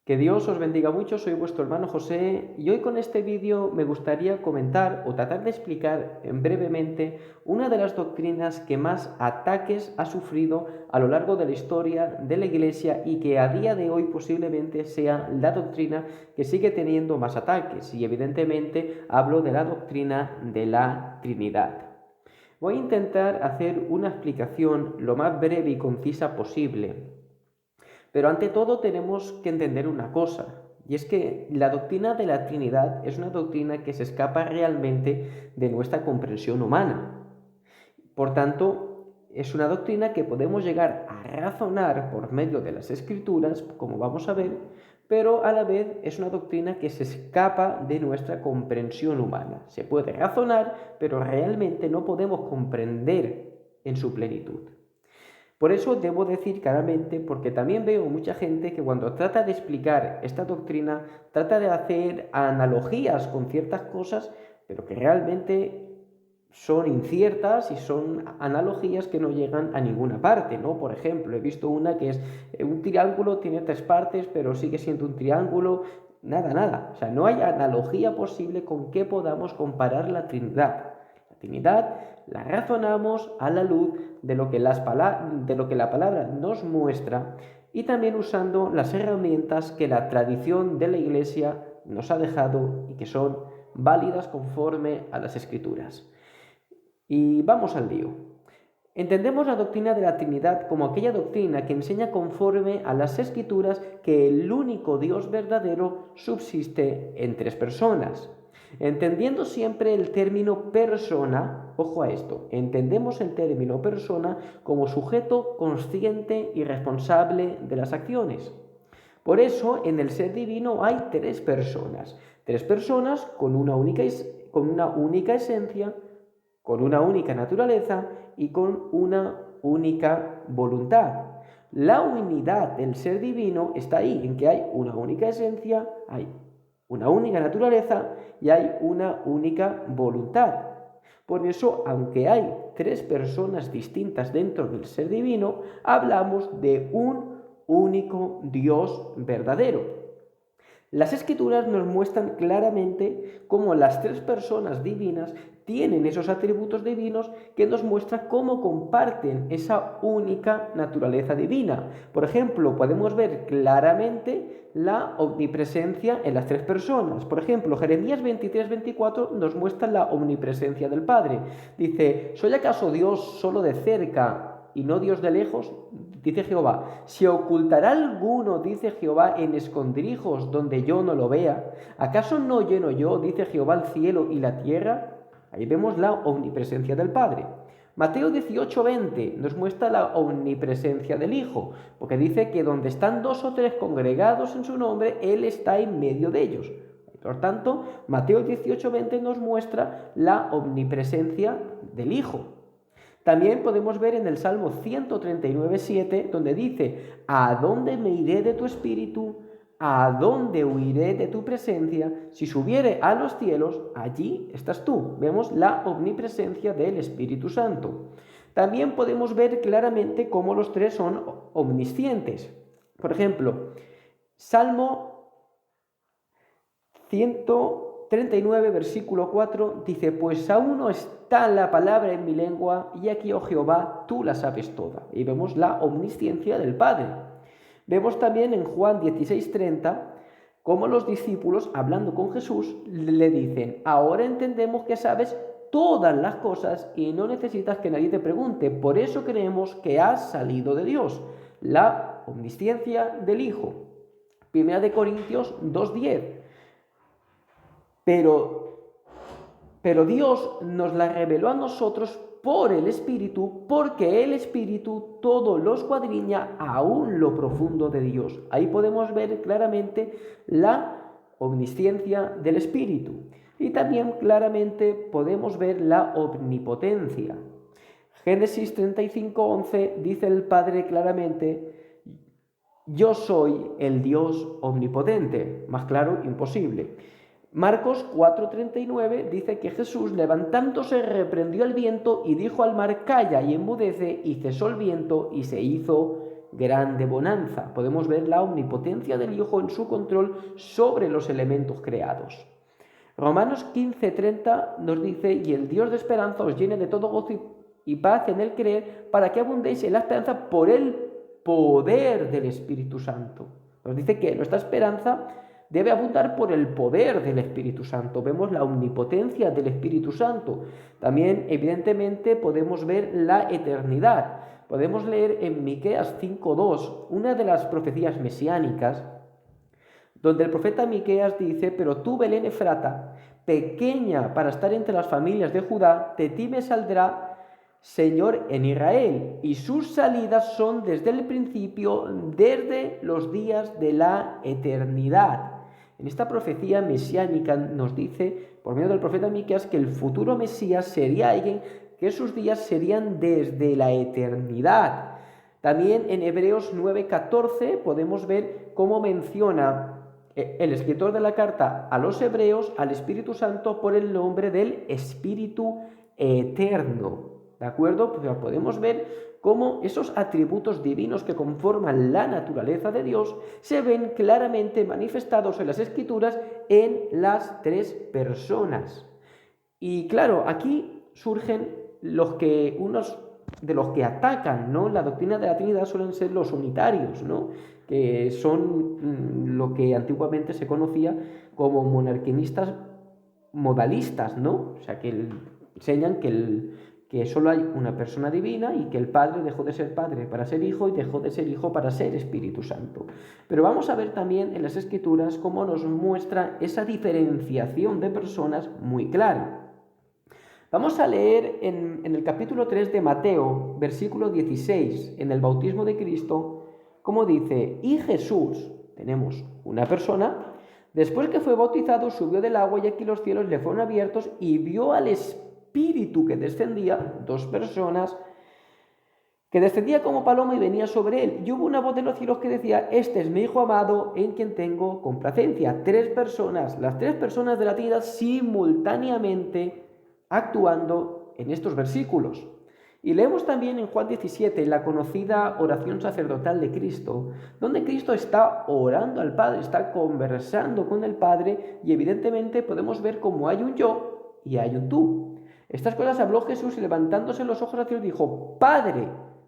Que Dios os bendiga mucho, soy vuestro hermano José y hoy con este vídeo me gustaría comentar o tratar de explicar brevemente una de las doctrinas que más ataques ha sufrido a lo largo de la historia de la Iglesia y que a día de hoy posiblemente sea la doctrina que sigue teniendo más ataques, y evidentemente hablo de la doctrina de la Trinidad. Voy a intentar hacer una explicación lo más breve y concisa posible. Pero ante todo tenemos que entender una cosa, y es que la doctrina de la Trinidad es una doctrina que se escapa realmente de nuestra comprensión humana. Por tanto, es una doctrina que podemos llegar a razonar por medio de las Escrituras, como vamos a ver, pero a la vez es una doctrina que se escapa de nuestra comprensión humana. Se puede razonar, pero realmente no podemos comprender en su plenitud. Por eso debo decir claramente, porque también veo mucha gente que cuando trata de explicar esta doctrina, trata de hacer analogías con ciertas cosas, pero que realmente son inciertas y son analogías que no llegan a ninguna parte, ¿no? Por ejemplo, he visto una que es un triángulo, tiene tres partes, pero sigue siendo un triángulo. Nada. O sea, no hay analogía posible con que podamos comparar la Trinidad. La Trinidad la razonamos a la luz de lo que la palabra nos muestra y también usando las herramientas que la tradición de la Iglesia nos ha dejado y que son válidas conforme a las Escrituras. Y vamos al lío. Entendemos la doctrina de la Trinidad como aquella doctrina que enseña conforme a las Escrituras que el único Dios verdadero subsiste en tres personas. Entendiendo siempre el término persona, ojo a esto, entendemos el término persona como sujeto consciente y responsable de las acciones. Por eso, en el ser divino hay tres personas con una única esencia, con una única naturaleza y con una única voluntad. La unidad del ser divino está ahí, en que hay una única esencia, hay una única naturaleza y hay una única voluntad. Por eso, aunque hay tres personas distintas dentro del ser divino, hablamos de un único Dios verdadero. Las Escrituras nos muestran claramente cómo las tres personas divinas tienen esos atributos divinos que nos muestran cómo comparten esa única naturaleza divina. Por ejemplo, podemos ver claramente la omnipresencia en las tres personas. Por ejemplo, Jeremías 23-24 nos muestra la omnipresencia del Padre. Dice: ¿soy acaso Dios solo de cerca y no Dios de lejos? Dice Jehová: ¿se ocultará alguno, dice Jehová, en escondrijos donde yo no lo vea? ¿Acaso no lleno yo, dice Jehová, el cielo y la tierra? Ahí vemos la omnipresencia del Padre. Mateo 18:20 nos muestra la omnipresencia del Hijo, porque dice que donde están dos o tres congregados en su nombre, Él está en medio de ellos. Por tanto, Mateo 18:20 nos muestra la omnipresencia del Hijo. También podemos ver en el Salmo 139:7, donde dice: ¿a dónde me iré de tu espíritu? ¿A dónde huiré de tu presencia? Si subiere a los cielos, allí estás tú. Vemos la omnipresencia del Espíritu Santo. También podemos ver claramente cómo los tres son omniscientes. Por ejemplo, Salmo 139, versículo 4, dice: pues aún no está la palabra en mi lengua, y aquí, oh Jehová, tú la sabes toda. Y vemos la omnisciencia del Padre. Vemos también en Juan 16:30 cómo los discípulos, hablando con Jesús, le dicen: ahora entendemos que sabes todas las cosas y no necesitas que nadie te pregunte, por eso creemos que has salido de Dios. La omnisciencia del Hijo. 1 Corintios 2:10. Pero Dios nos la reveló a nosotros por el Espíritu, porque el Espíritu todo lo escuadriña aún lo profundo de Dios. Ahí podemos ver claramente la omnisciencia del Espíritu. Y también claramente podemos ver la omnipotencia. Génesis 35:11 dice el Padre claramente: yo soy el Dios omnipotente. Más claro, imposible. Marcos 4:39 dice que Jesús, levantándose, reprendió el viento y dijo al mar: calla y enmudece, y cesó el viento y se hizo grande bonanza. Podemos ver la omnipotencia del Hijo en su control sobre los elementos creados. Romanos 15:30 nos dice: y el Dios de esperanza os llene de todo gozo y paz en el creer, para que abundéis en la esperanza por el poder del Espíritu Santo. Nos dice que nuestra esperanza debe abundar por el poder del Espíritu Santo. Vemos la omnipotencia del Espíritu Santo. También, evidentemente, podemos ver la eternidad. Podemos leer en Miqueas 5:2, una de las profecías mesiánicas, donde el profeta Miqueas dice: pero tú, Belén Efrata, pequeña para estar entre las familias de Judá, de ti me saldrá Señor en Israel, y sus salidas son desde el principio, desde los días de la eternidad. En esta profecía mesiánica nos dice, por medio del profeta Miqueas, que el futuro Mesías sería alguien que sus días serían desde la eternidad. También en Hebreos 9:14 podemos ver cómo menciona el escritor de la carta a los hebreos al Espíritu Santo por el nombre del Espíritu Eterno. ¿De acuerdo? Pues podemos ver cómo esos atributos divinos que conforman la naturaleza de Dios se ven claramente manifestados en las Escrituras en las tres personas. Y claro, aquí surgen unos de los que atacan, ¿no?, la doctrina de la Trinidad suelen ser los unitarios, ¿no?, que son lo que antiguamente se conocía como monarquinistas modalistas, ¿no? O sea, que enseñan que solo hay una persona divina y que el Padre dejó de ser Padre para ser Hijo y dejó de ser Hijo para ser Espíritu Santo. Pero vamos a ver también en las Escrituras cómo nos muestra esa diferenciación de personas muy clara. Vamos a leer en el capítulo 3 de Mateo, versículo 16, en el bautismo de Cristo, como dice: y Jesús, tenemos una persona, después que fue bautizado, subió del agua, y aquí los cielos le fueron abiertos y vio al Espíritu que descendía, dos personas, que descendía como paloma y venía sobre él. Y hubo una voz de los cielos que decía: este es mi Hijo amado, en quien tengo complacencia. Tres personas, las tres personas de la Trinidad simultáneamente actuando en estos versículos. Y leemos también en Juan 17 la conocida oración sacerdotal de Cristo, donde Cristo está orando al Padre, está conversando con el Padre, y evidentemente podemos ver cómo hay un yo y hay un tú. Estas cosas habló Jesús, y levantándose los ojos hacia Dios dijo: Padre,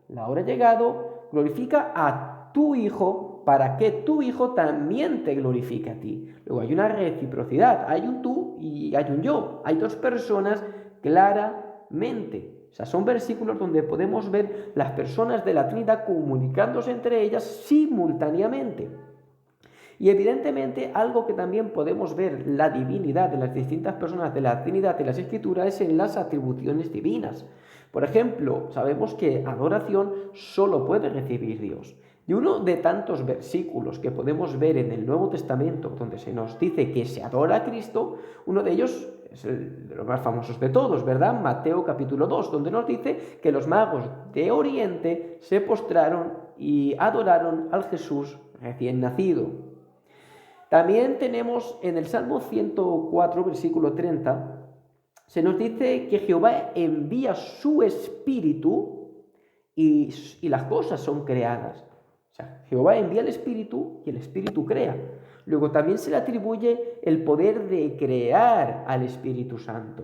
la hora ha llegado, glorifica a tu Hijo, para que tu Hijo también te glorifique a ti. Luego hay una reciprocidad, hay un tú y hay un yo, hay dos personas claramente. O sea, son versículos donde podemos ver las personas de la Trinidad comunicándose entre ellas simultáneamente. Y evidentemente algo que también podemos ver la divinidad de las distintas personas de la Trinidad en las Escrituras es en las atribuciones divinas. Por ejemplo, sabemos que adoración solo puede recibir Dios. Y uno de tantos versículos que podemos ver en el Nuevo Testamento donde se nos dice que se adora a Cristo, uno de ellos es el de los más famosos de todos, ¿verdad? Mateo capítulo 2, donde nos dice que los magos de Oriente se postraron y adoraron al Jesús recién nacido. También tenemos en el Salmo 104, versículo 30, se nos dice que Jehová envía su Espíritu y las cosas son creadas. O sea, Jehová envía el Espíritu y el Espíritu crea. Luego también se le atribuye el poder de crear al Espíritu Santo.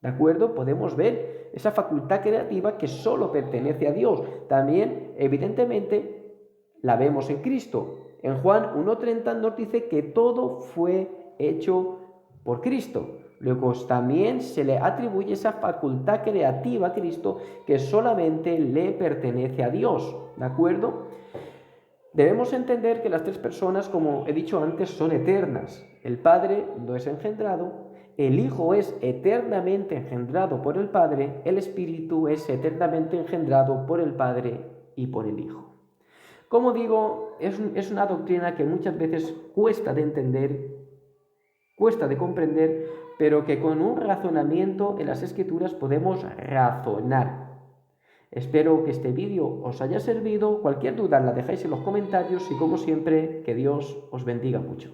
¿De acuerdo? Podemos ver esa facultad creativa que solo pertenece a Dios. También, evidentemente, la vemos en Cristo. En Juan 1:30 nos dice que todo fue hecho por Cristo. Luego también se le atribuye esa facultad creativa a Cristo que solamente le pertenece a Dios. ¿De acuerdo? Debemos entender que las tres personas, como he dicho antes, son eternas. El Padre no es engendrado, el Hijo es eternamente engendrado por el Padre, el Espíritu es eternamente engendrado por el Padre y por el Hijo. Como digo, es una doctrina que muchas veces cuesta de entender, cuesta de comprender, pero que con un razonamiento en las Escrituras podemos razonar. Espero que este vídeo os haya servido. Cualquier duda la dejáis en los comentarios y, como siempre, que Dios os bendiga mucho.